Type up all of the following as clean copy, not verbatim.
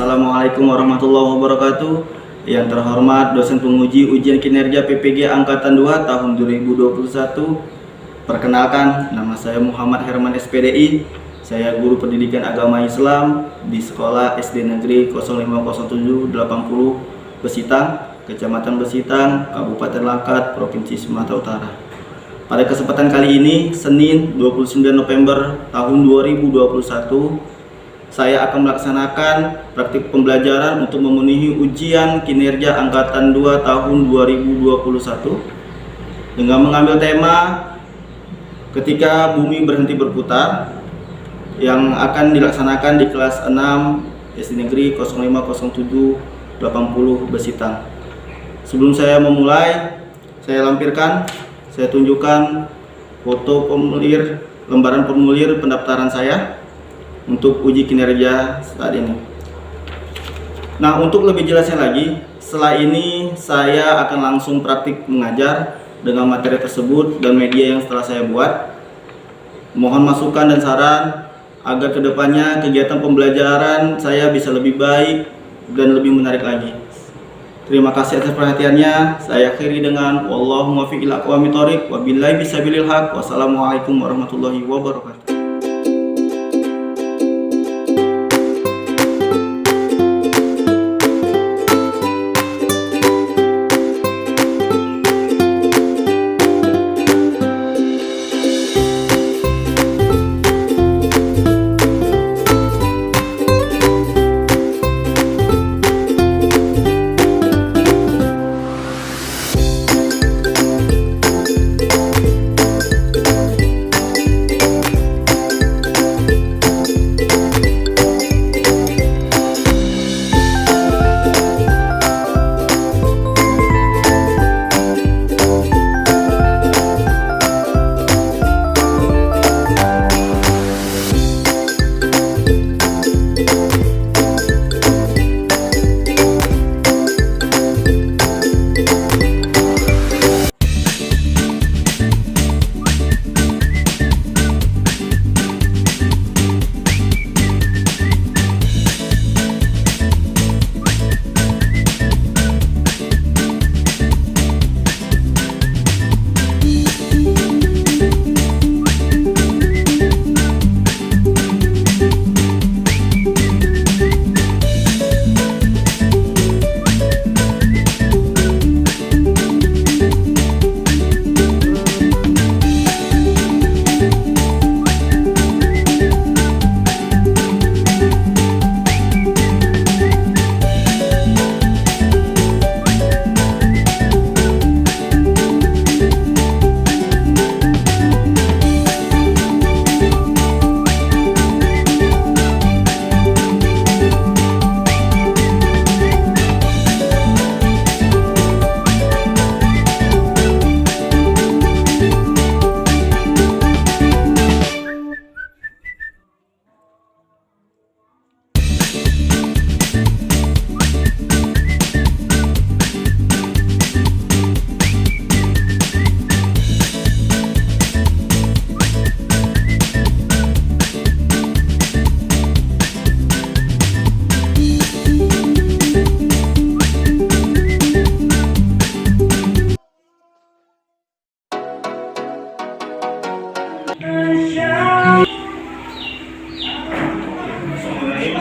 Assalamualaikum warahmatullahi wabarakatuh. Yang terhormat dosen penguji ujian kinerja PPG Angkatan 2 tahun 2021. Perkenalkan, nama saya Muhammad Herman SPDI. Saya guru pendidikan agama Islam di sekolah SD Negeri 050780 Besitang, Kecamatan Besitang, Kabupaten Langkat, Provinsi Sumatera Utara. Pada kesempatan kali ini, Senin 29 November tahun 2021, saya akan melaksanakan praktik pembelajaran untuk memenuhi ujian kinerja Angkatan 2 tahun 2021 dengan mengambil tema ketika bumi berhenti berputar yang akan dilaksanakan di kelas 6 SD Negeri 050780 Besitang. Sebelum saya memulai, saya lampirkan, saya tunjukkan foto formulir, lembaran formulir pendaftaran saya untuk uji kinerja saat ini. Nah, untuk lebih jelasnya lagi, setelah ini saya akan langsung praktik mengajar dengan materi tersebut dan media yang setelah saya buat. Mohon masukan dan saran agar kedepannya kegiatan pembelajaran saya bisa lebih baik dan lebih menarik lagi. Terima kasih atas perhatiannya. Saya akhiri dengan wallahu muwaffiq ila aqwamit thoriq wabillahi bisabilil haq. Wassalamualaikum warahmatullahi wabarakatuh.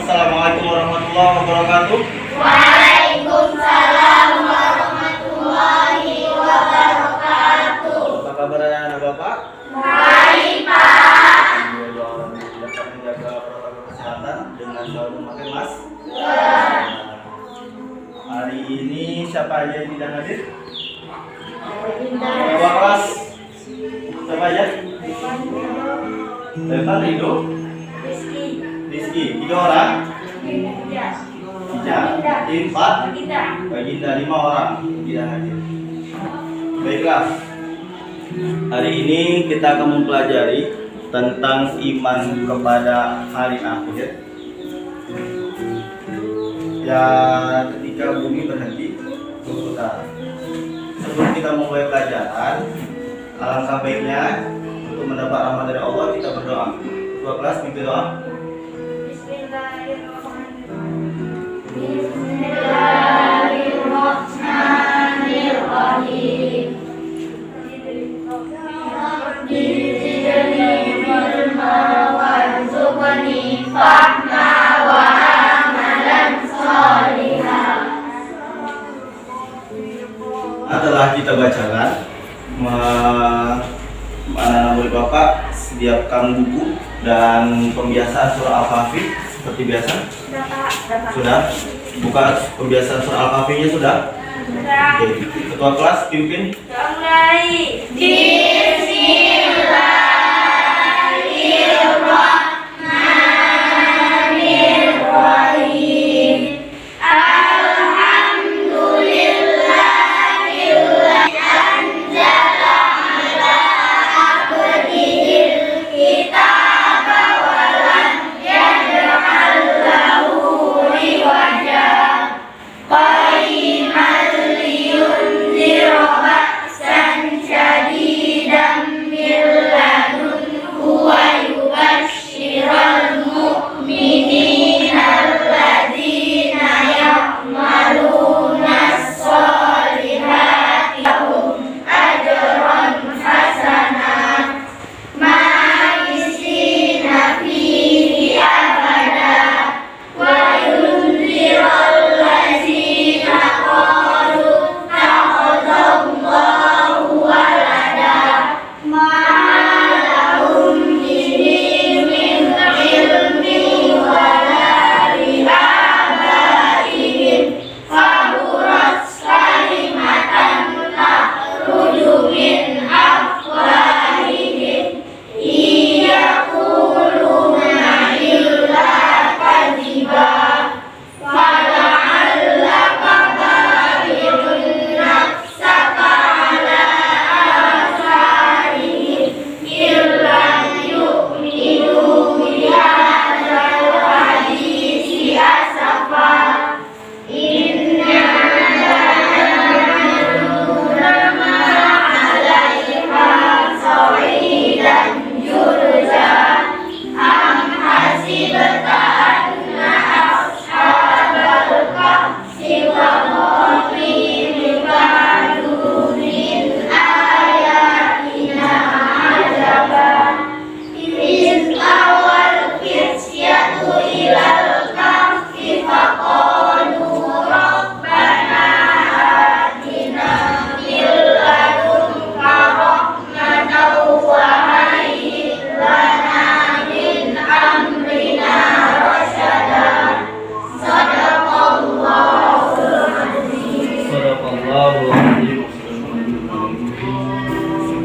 Assalamualaikum warahmatullahi wabarakatuh. Waalaikumsalam warahmatullahi wabarakatuh. Apa kabar anak Bapak? Baik, Pak. Dapat menjaga protokol kesehatan dengan selalu memakai masker. Hari ini siapa aja yang tidak hadir? Ketua kelas siapa aja? Tentang Ridho, Rizky, 3 orang. Ija, 4, Baginda 5 orang tidak hadir. Baiklah, hari ini kita akan mempelajari tentang iman kepada hari akhir. Ya, ketika bumi berhenti berputar. Sebelum kita memulai pelajaran, alangkah baiknya untuk mendapat rahmat dari Allah kita berdoa. Ketua kelas minta doa. Bismillahirrahmanirrahim. pembiasaan surah Al-Kahfi seperti biasa? Sudah? Buka pembiasaan surah Al-Kahfi-nya sudah? Oke. Ketua kelas pimpin.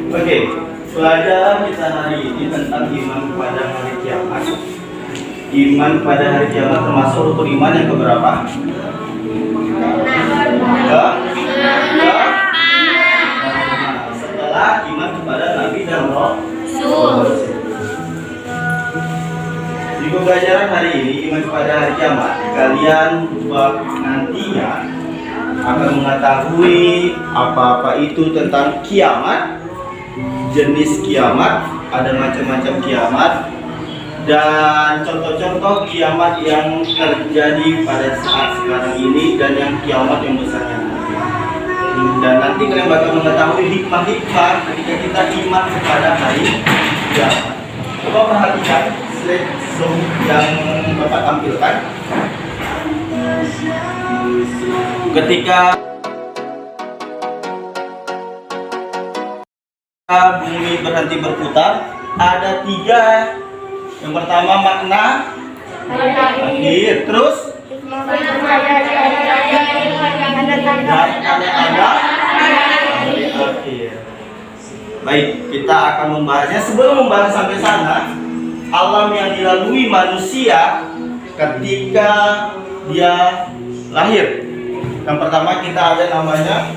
Oke, pelajaran kita hari ini tentang iman pada hari kiamat. Iman pada hari kiamat termasuk rukun iman yang keberapa? Setelah iman kepada Nabi dan Rasul. Di pembelajaran hari ini, iman kepada hari kiamat, kalian nantinya akan mengetahui apa-apa itu tentang kiamat, jenis kiamat, ada macam-macam kiamat, dan contoh-contoh kiamat yang terjadi pada saat sekarang ini dan yang kiamat yang besarnya. Dan nanti kalian bakal mengetahui hikmah-hikmah ketika kita iman kepada hari kiamat. Coba perhatikan slide yang Bapak tampilkan. Ketika bumi berhenti berputar, ada 3. Yang pertama makna akhir, terus tanda-tanda akhir. Baik, kita akan membahasnya. Sebelum membahas sampai sana, alam yang dilalui manusia ketika dia lahir. Yang pertama kita ada namanya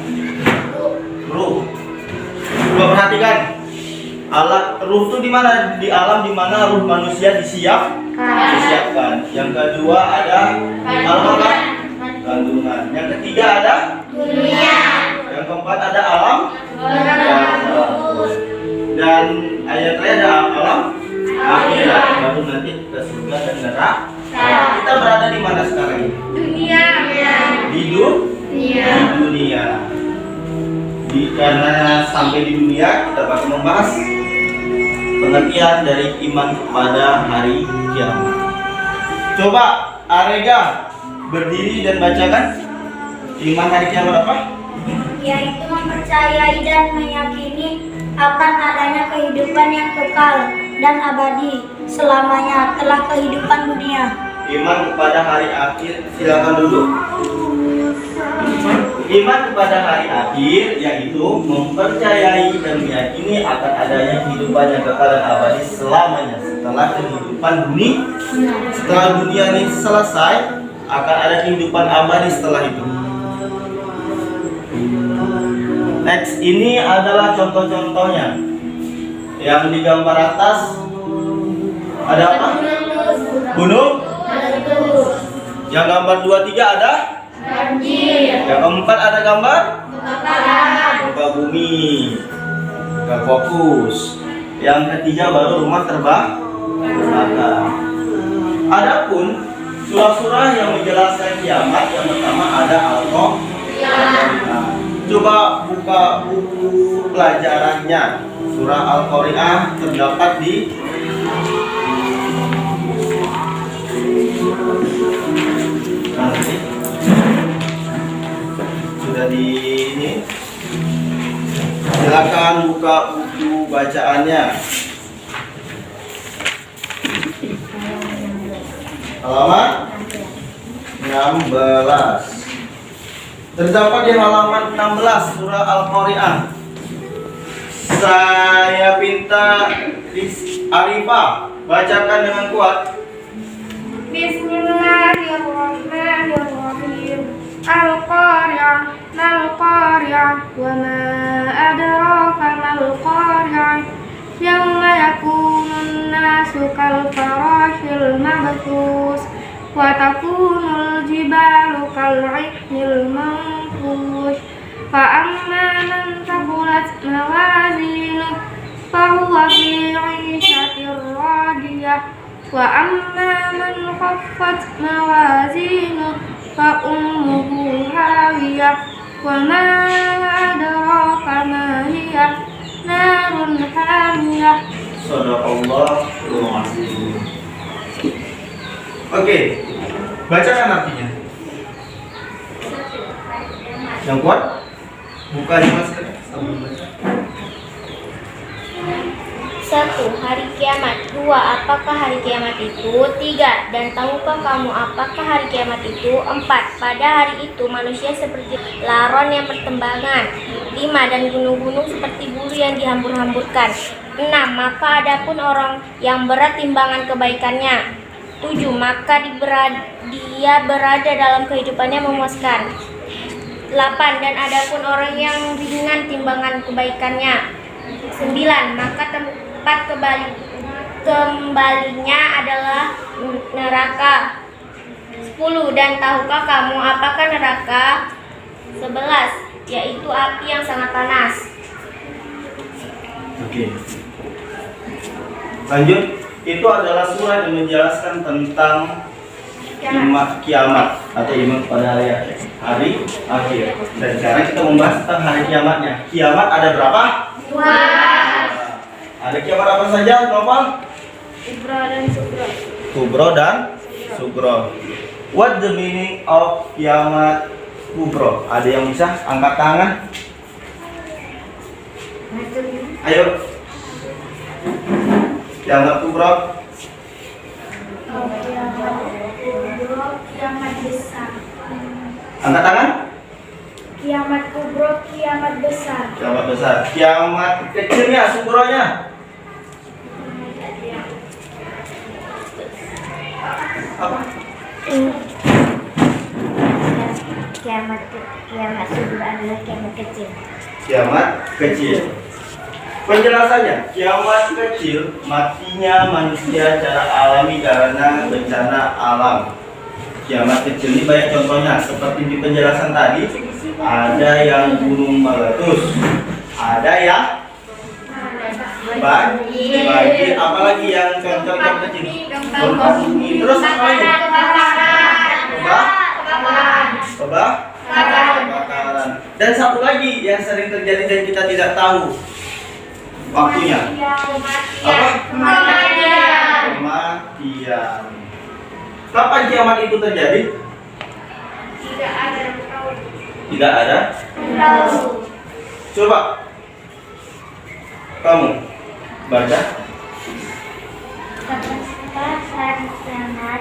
ruh. Coba perhatikan, alat ruh itu di mana? Di alam di mana ruh manusia disiapkan. Yang kedua ada alam kandungan. Yang ketiga ada dunia. Yang keempat ada alam dan ayat terakhir ada alam akhirat. Baru nanti ke surga dan neraka. Kita berada di mana sekarang ini? Dunia. Di dunia. Karena sampai di dunia kita bakal membahas pengertian dari iman kepada hari kiamat. Coba Arega berdiri dan bacakan iman hari kiamat apa? Yaitu mempercayai dan meyakini akan adanya kehidupan yang kekal dan abadi selamanya telah kehidupan dunia. Iman kepada hari akhir, silakan duduk. Iman kepada hari akhir yaitu mempercayai dan meyakini akan adanya kehidupan yang kekal dan abadi selamanya setelah kehidupan dunia. Setelah dunia ini selesai, akan ada kehidupan abadi setelah itu. Next, ini adalah contoh-contohnya. Yang digambar atas ada apa? Gunung. Yang gambar 23 ada? Banjir. Yang keempat ada gambar? Muka bumi. Gak fokus. Yang ketiga baru rumah terbakar. Adapun surah-surah yang menjelaskan kiamat, yang pertama ada Al-Qari'ah. Coba buka buku pelajarannya. Surah Al-Qari'ah terdapat di sudah di ini. Silakan buka buku bacaannya. Halaman 16. Terdapat di halaman 16 surah Al-Qari'ah. Saya minta Arifah bacakan dengan kuat. Bismillahirrahmanirrahim. Al-Qari'ah, mal-Qari'ah, wa ma adraka mal-Qari'ah. Yawma yakunun nasu kal-farashil mabthus wa takunul jibalu kal-'ihnil manfush. Fa amma man thaqulat mawazinuhu fa huwa fi 'ishatin radiyah. Wa amma man khaffat mawazinuhu fa ummuhu hawiyah. Wa ma adraka ma hiya narun hamiyah. Shadaqallahul azim. Oke, bacakan artinya. Yang kuat? Buka di masker. 1. Hari kiamat. 2. Apakah hari kiamat itu? 3. Dan tahukah kamu apakah hari kiamat itu? 4. Pada hari itu manusia seperti laron yang bertembangan. 5. Dan gunung-gunung seperti bulu yang dihambur-hamburkan. 6. Maka adapun orang yang berat timbangan kebaikannya. 7. Maka dia berada dalam kehidupannya memuaskan. 8. Dan adapun orang yang ringan timbangan kebaikannya. 9. Maka tempat kembalinya adalah neraka. 10. Dan tahukah kamu apakah neraka? 11. Yaitu api yang sangat panas. Oke. Lanjut, itu adalah surah yang menjelaskan tentang kiamat atau iman pada hari akhir. Dan sekarang kita membahas tentang hari kiamatnya. Kiamat ada berapa? 2. Ada kiamat apa saja, Nopal? Kubro dan Sugro. Kubro dan Sugro. What the meaning of kiamat kubro? Ada yang bisa angkat tangan? Ayo. Kiamat kubro. Kiamat besar. Angkat tangan? Kiamat kubro, kiamat besar. Kiamat besar. Kiamat kecilnya, sugronya. Apa? Kiamat sugro adalah kiamat kecil. Kiamat kecil. Penjelasannya, kiamat kecil matinya manusia secara alami karena bencana alam. Kiamat kecil ini banyak contohnya, seperti di penjelasan tadi, ada yang gunung meletus, ada yang banjir, apalagi yang contoh yang kecil, gempa bumi, terus apa lagi? Kebakaran. Dan satu lagi yang sering terjadi dan kita tidak tahu waktunya. Apa? Kematian. Kapan kiamat itu terjadi? Tidak ada yang tahu. Tidak ada? Coba kamu baca. Pasca hari kiamat,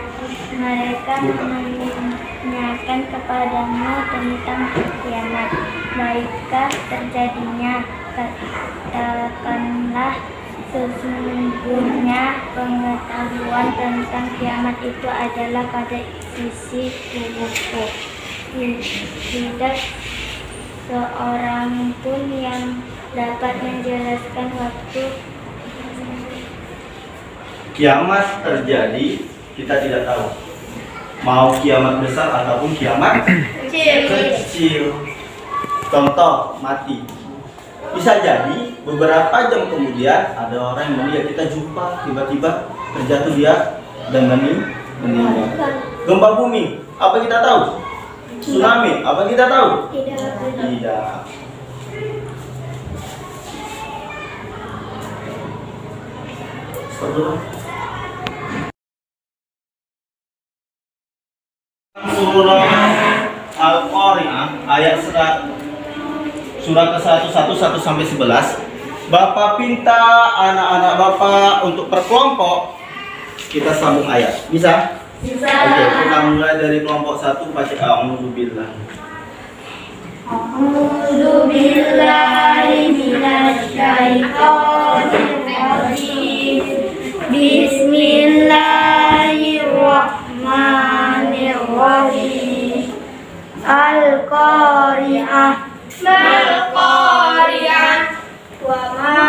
mereka menanyakan kepadamu tentang kiamat. Baikkah terjadinya? Katakanlah, sesungguhnya pengetahuan tentang kiamat itu adalah pada sisi tubuhku. Tidak seorang pun yang dapat menjelaskan waktu Kiamat terjadi, kita tidak tahu. Mau kiamat besar ataupun kiamat kecil. Contoh, mati. Bisa jadi beberapa jam kemudian ada orang yang meninggal, kita jumpa, tiba-tiba terjatuh dia dan meninggal. Gempa bumi, apa kita tahu? Tsunami, apa kita tahu? Tidak. Surah Al-Qari'ah ayat surah ke-1 sampai 11. Bapak pinta anak-anak Bapak untuk per kelompok kita sambung ayat. Bisa? Bisa. Oke, kita mulai dari kelompok 1 baca a'udzubillah. A'udzubillahi minasyaitonir rajim. Bismillahirrahmanirrahim. Al-Qari'ah. Mal-Qari'ah. Wa ma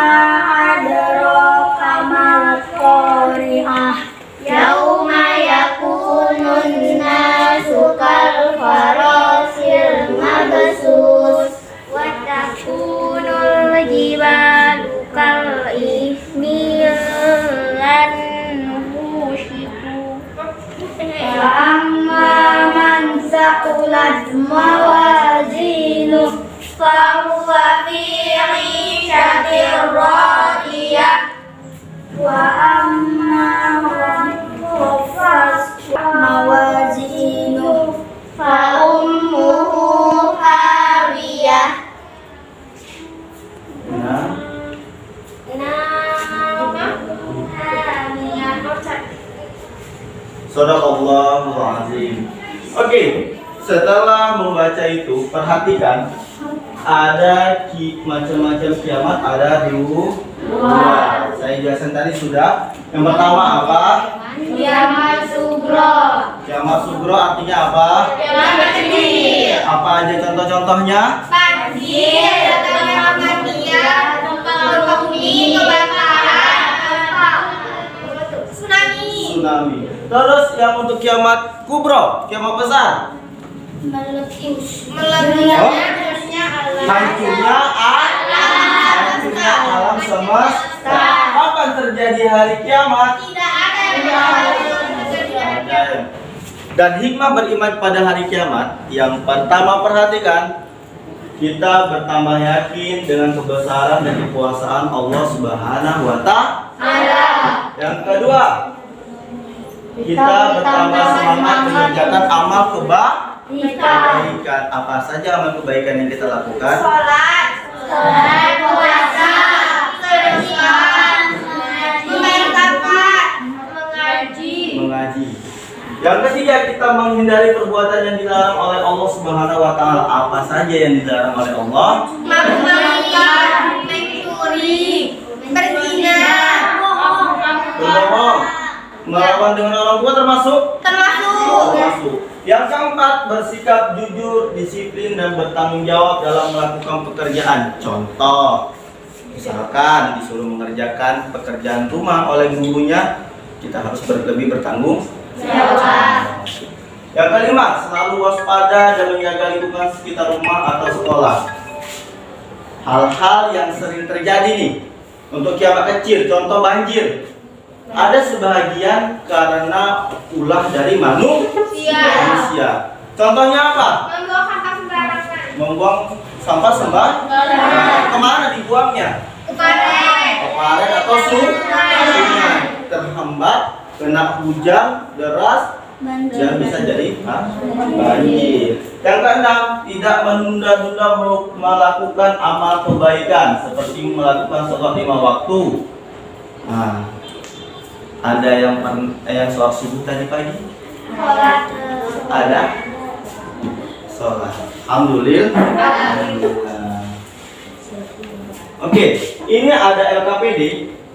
adraka mal-Qari'ah. Yauma yakunun nasu kal farasil mabsus wa takunul jibalu kal ihmil lan hushiku. Fa amma man saqulat mawazinu fa huwa fi 'ishatin radiyah. Wa amma man khaffat mawazinu fa ummuhu hawiyah. Shadaqallahul azim. Oke, setelah membaca itu, perhatikan ada macam-macam kiamat, ada dua. Saya jelaskan tadi sudah. Yang pertama apa? Kiamat sugro. Kiamat sugro artinya apa? Kiamat kecil. Apa aja contoh-contohnya? Banjir, datangnya matinya, gempa bumi, kebakaran, tsunami. Terus yang untuk kiamat kubro, kiamat besar. Hancurnya alam semesta. Kapan terjadi hari kiamat? Tidak ada. Dan hikmah beriman pada hari kiamat, yang pertama perhatikan, kita bertambah yakin dengan kebesaran dan kekuasaan Allah Subhanahu wa Ta'ala. Yang kedua, kita bertambah semangat mengerjakan amal kebaikan. Apa saja amal kebaikan yang kita lakukan? Sholat, puasa, sedekah, menzakat, mengaji. Yang ketiga, kita menghindari perbuatan yang dilarang oleh Allah Subhanahu wa Ta'ala. Apa saja yang dilarang oleh Allah? memakan, mencuri, berzina, Berbohong, melawan dengan orang tua termasuk. Yang keempat, bersikap jujur, disiplin dan bertanggung jawab dalam melakukan pekerjaan. Contoh, misalkan disuruh mengerjakan pekerjaan rumah oleh gurunya, kita harus lebih bertanggung jawab. Yang kelima, selalu waspada dan menjaga lingkungan sekitar rumah atau sekolah. Hal-hal yang sering terjadi nih untuk kiamat kecil, contoh banjir. Ada sebagian karena ulah dari manusia. Contohnya apa? Membuang sampah sembarangan. Kemana dibuangnya? Keparen atau sungai. Terhambat, kena hujan deras, dan bisa jadi banjir. Yang keenam, tidak menunda-nunda melakukan amal kebaikan seperti melakukan sholat 5 waktu. Ada yang sholat subuh tadi pagi? Ada? Sholat. Alhamdulillah. Oke, ini ada LKPD,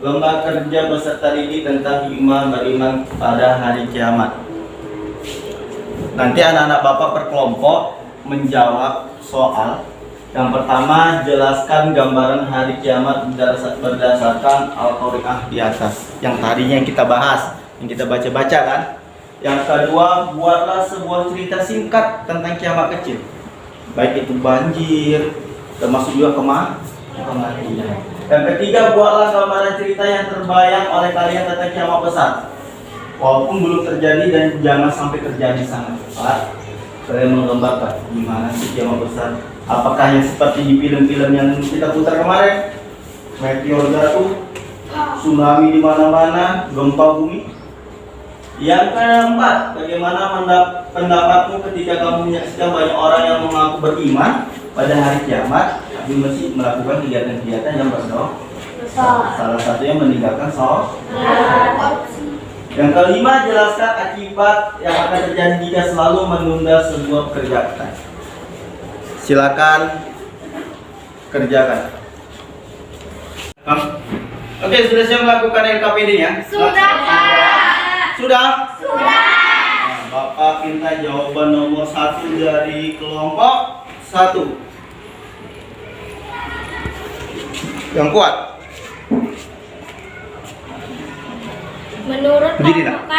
lomba kerja peserta didik tentang iman beriman pada hari kiamat. Nanti anak-anak Bapak berkelompok menjawab soal. Yang pertama, jelaskan gambaran hari kiamat berdasarkan Al-Qari'ah di atas. Yang tadinya yang kita bahas, yang kita baca-baca kan. Yang kedua, buatlah sebuah cerita singkat tentang kiamat kecil. Baik itu banjir, termasuk juga kematian. Yang ketiga, buatlah gambaran cerita yang terbayang oleh kalian tentang kiamat besar. Walaupun belum terjadi dan jangan sampai terjadi sangat cepat. Kalian menggambarkan gimana sih kiamat besar. Apakah yang seperti di film-film yang kita putar kemarin, meteor jatuh, tsunami di mana-mana, gempa bumi? Yang keempat, bagaimana pendapatmu ketika kamu menyaksikan banyak orang yang mengaku beriman pada hari kiamat, tapi masih melakukan kegiatan-kegiatan yang berdosa? Salah satunya meninggalkan sholat. Yang kelima, jelaskan akibat yang akan terjadi jika selalu menunda sebuah pekerjaan. Silakan kerjakan. Oke, sudah siap melakukan LKPD-nya? Sudah, Pak. Sudah? Nah, Bapak minta jawaban nomor 1 dari kelompok 1. Yang kuat. Menurut kelompok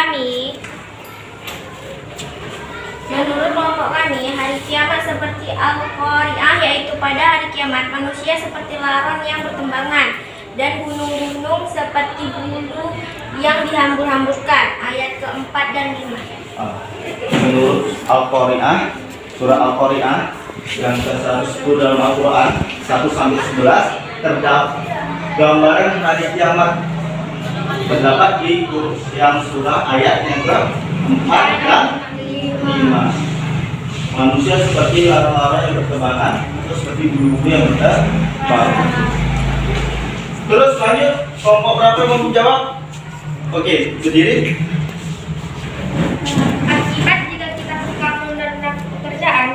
kami, hari kiamat seperti Al-Qari'ah, yaitu pada hari kiamat manusia seperti laron yang bertembangan dan gunung-gunung seperti bulu yang dihambur-hamburkan. Ayat keempat dan 5. Menurut Al-Qari'ah, surah Al-Qari'ah yang ke-110 dalam Al-Quran 1-11 terdapat gambaran hari kiamat. Terdapat di yang surah ayat yang ke-4 dan 5. Manusia seperti larang-larang yang berterbangan, terus seperti bulu-bulu yang berterbangan. Terus lanjut, kelompok berapa yang mau menjawab? Oke, berdiri. Akibat jika kita suka menunda pekerjaan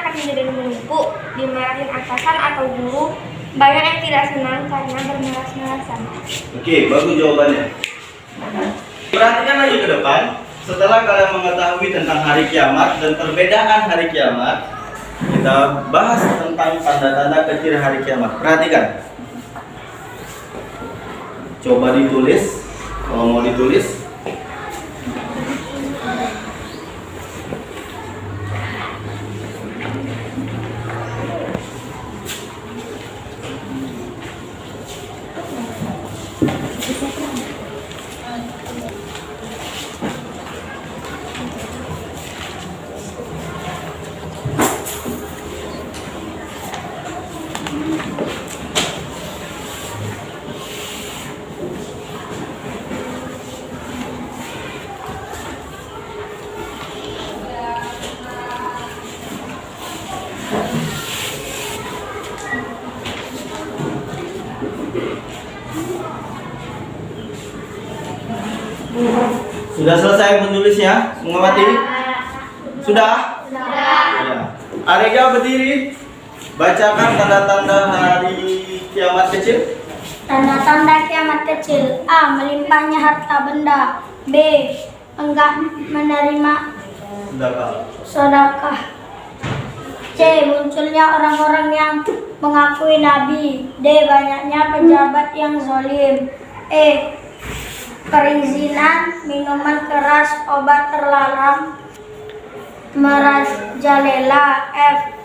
akan menjadi menumpuk, dimarahin atasan atau guru, banyak yang tidak senang karena bermalas-malasan. Oke, bagus jawabannya. Perhatikan lagi ke depan. Setelah kalian mengetahui tentang hari kiamat dan perbedaan hari kiamat, kita bahas tentang tanda-tanda kecil hari kiamat. Perhatikan. Coba ditulis, kalau mau ditulis. Sudah selesai menulisnya? Mengamati? Sudah? Ya. Arega berdiri. Bacakan tanda-tanda hari kiamat kecil. Tanda-tanda kiamat kecil. A. Melimpahnya harta benda. B. Enggak menerima sedekah. C. Munculnya orang-orang yang mengakui nabi. D. Banyaknya pejabat yang zalim. E. Perizinan minuman keras, obat terlarang merajalela. F.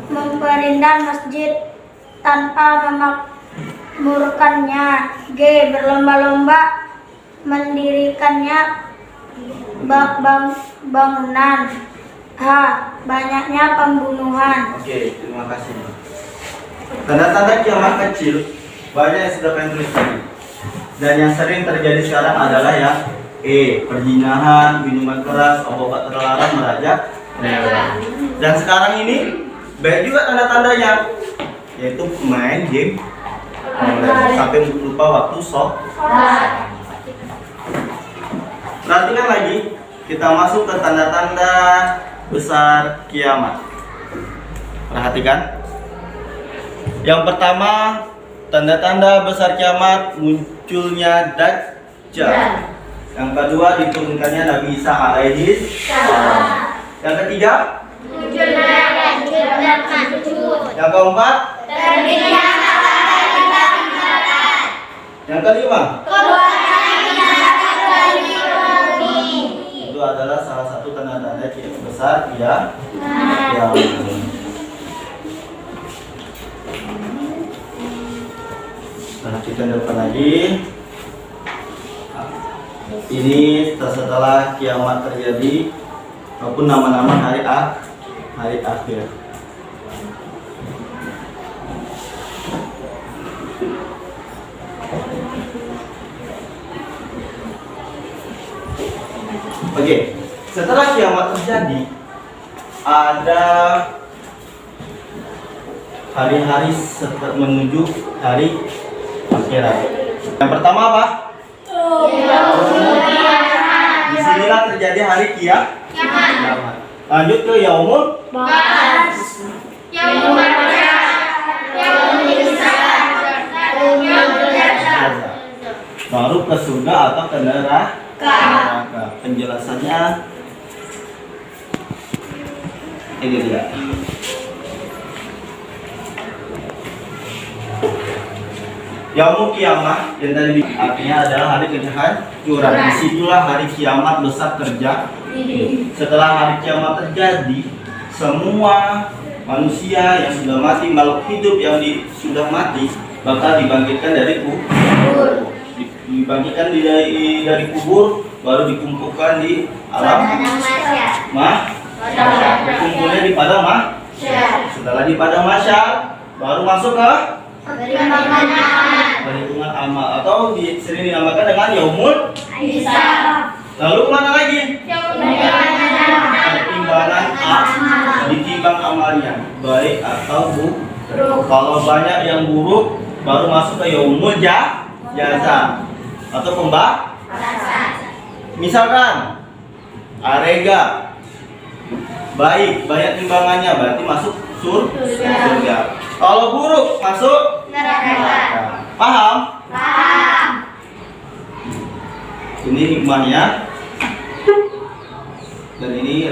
Memperindah masjid tanpa memakmurkannya. G. Berlomba-lomba mendirikannya bangunan. H. Banyaknya pembunuhan. Oke, terima kasih. Tanda-tanda kiamat kecil banyak yang sudah kalian tulis tadi. Dan yang sering terjadi sekarang adalah yang E. Perzinahan, minuman keras, obat terlarang, merajalela. Dan sekarang ini banyak juga tanda-tandanya, yaitu main game sampai lupa waktu sholat. Perhatikan lagi, kita masuk ke tanda-tanda besar kiamat. Perhatikan. Yang pertama, tanda-tanda besar kiamat munculnya Dajjal. Yang kedua, diturunkannya Nabi Isa alaihi salam. Yang ketiga, yang keempat, yang kelima, itu adalah salah satu tanda-tanda kiamat besar ya. Nah, kita depan lagi. Ini setelah kiamat terjadi maupun nama-nama hari akhir. Oke, setelah kiamat terjadi ada hari-hari menuju hari akhirat. Yang pertama apa? Disinilah terjadi hari kiamat. Lanjut ke yaumul baru ke surga atau ke neraka. Penjelasannya ini dia. Yaumul kiamah yang tadi artinya adalah hari kehancuran. Disitulah hari kiamat besar terjadi. Setelah hari kiamat terjadi, semua manusia yang sudah mati, makhluk hidup yang sudah mati bakal dibangkitkan dari kubur. Dibangkitkan dari kubur, baru dikumpulkan di alam kumpulnya di padang mahsyar. Setelah di padang mahsyar, baru masuk ke perhitungan amal atau sering dinamakan dengan yaumul hisab. Lalu kemana lagi? Pertimbangan ditimbang amalnya baik atau buruk. Kalau banyak yang buruk, baru masuk ke yaumul jaza atau pembalasan. Misalkan arega baik, banyak timbangannya, berarti masuk surga. Kalau buruk masuk neraka. Paham? Ini hikmahnya. Dan ini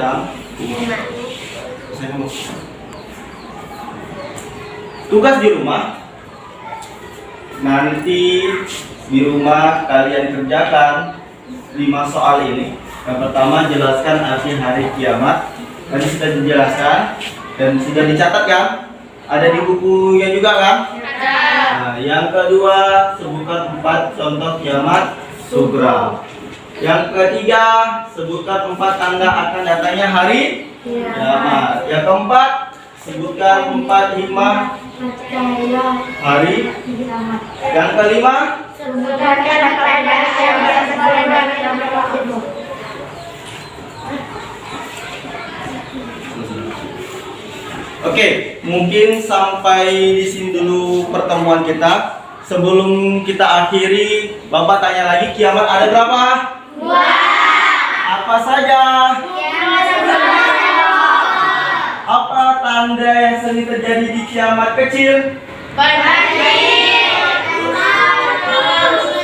tugas di rumah. Nanti di rumah kalian kerjakan 5 soal ini. Yang pertama, jelaskan arti hari kiamat. Tadi sudah dijelaskan dan sudah dicatat kan? Ada di bukunya juga kan? Ada. Nah, yang kedua, sebutkan 4 contoh kiamat sugra. Yang ketiga, sebutkan 4 tanda akan datangnya hari kiamat. Yang keempat, sebutkan 4 hikmah hari. Yang kelima, sebutkan Oke, mungkin sampai di sini dulu pertemuan kita. Sebelum kita akhiri, Bapak tanya lagi, kiamat ada berapa? 2. Apa saja? Apa tanda yang sering terjadi di kiamat kecil?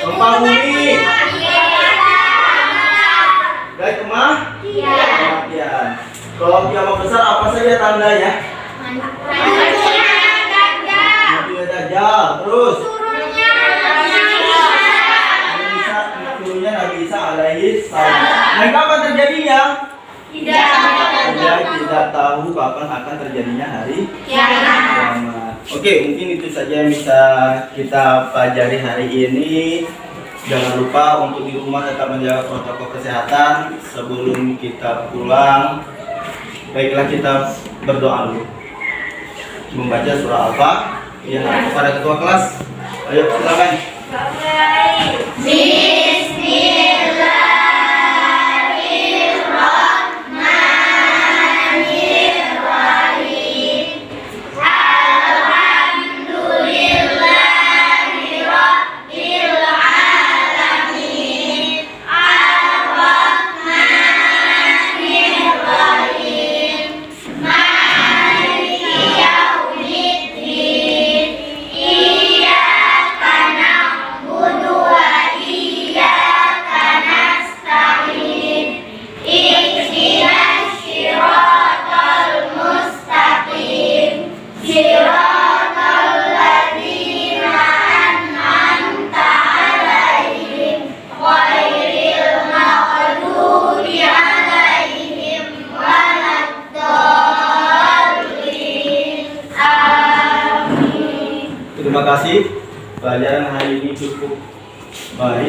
Gempa bumi. Guys, kematian. Kalau kiamat besar apa saja tandanya? Munculnya Dajjal. Terus turunnya Nabi Isa alaihi salam. Nah, kapan terjadinya? Tidak tahu kapan akan terjadinya hari kiamat. Oke, mungkin itu saja yang bisa kita pelajari hari ini. Jangan lupa untuk di rumah tetap menjaga protokol kesehatan. Sebelum kita pulang, baiklah kita berdoa dulu. Membaca surah Al-Fatihah kepada ketua kelas. Ayo silakan. Bismillahirrahmanirrahim.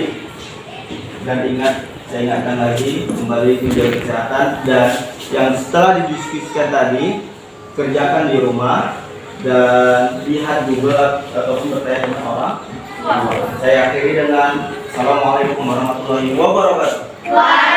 baik. Dan ingat, saya ingatkan lagi kembali menjaga kesehatan, dan yang setelah didiskusikan tadi kerjakan di rumah dan lihat juga ataupun bertanya dengan orang. Saya akhiri dengan Assalamualaikum warahmatullahi wabarakatuh.